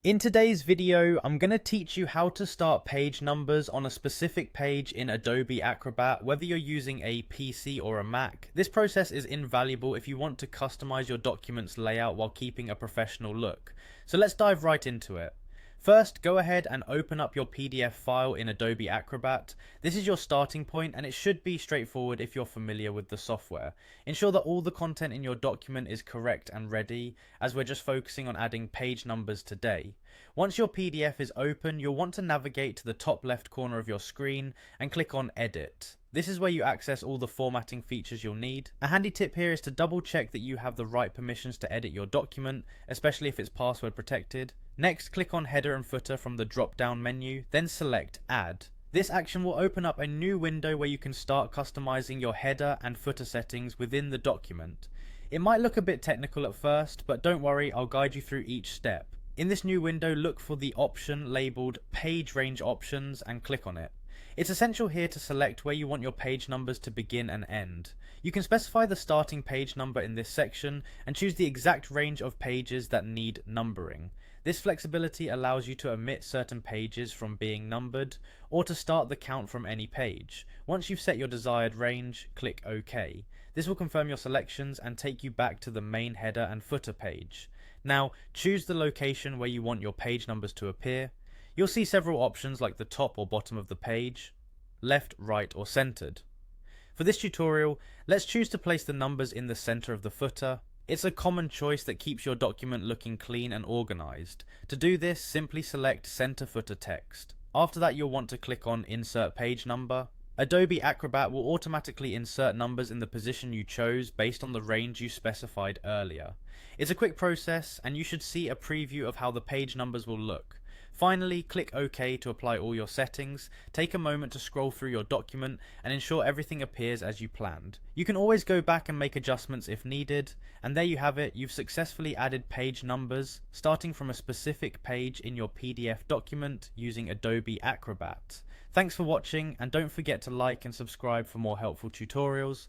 In today's video, I'm going to teach you how to start page numbers on a specific page in Adobe Acrobat, whether you're using a PC or a Mac. This process is invaluable if you want to customize your document's layout while keeping a professional look. So let's dive right into it. First, go ahead and open up your PDF file in Adobe Acrobat. This is your starting point and it should be straightforward if you're familiar with the software. Ensure that all the content in your document is correct and ready, as we're just focusing on adding page numbers today. Once your PDF is open, you'll want to navigate to the top left corner of your screen and click on Edit. This is where you access all the formatting features you'll need. A handy tip here is to double check that you have the right permissions to edit your document, especially if it's password protected. Next, click on Header and Footer from the drop-down menu, then select Add. This action will open up a new window where you can start customizing your header and footer settings within the document. It might look a bit technical at first, but don't worry, I'll guide you through each step. In this new window, look for the option labeled Page Range Options and click on it. It's essential here to select where you want your page numbers to begin and end. You can specify the starting page number in this section and choose the exact range of pages that need numbering. This flexibility allows you to omit certain pages from being numbered or to start the count from any page. Once you've set your desired range, click OK. This will confirm your selections and take you back to the main header and footer page. Now, choose the location where you want your page numbers to appear. You'll see several options like the top or bottom of the page, left, right, or centered. For this tutorial, let's choose to place the numbers in the center of the footer. It's a common choice that keeps your document looking clean and organized. To do this, simply select Center Footer Text. After that, you'll want to click on Insert Page Number. Adobe Acrobat will automatically insert numbers in the position you chose based on the range you specified earlier. It's a quick process, and you should see a preview of how the page numbers will look. Finally, click OK to apply all your settings. Take a moment to scroll through your document and ensure everything appears as you planned. You can always go back and make adjustments if needed. And there you have it, you've successfully added page numbers starting from a specific page in your PDF document using Adobe Acrobat. Thanks for watching, and don't forget to like and subscribe for more helpful tutorials.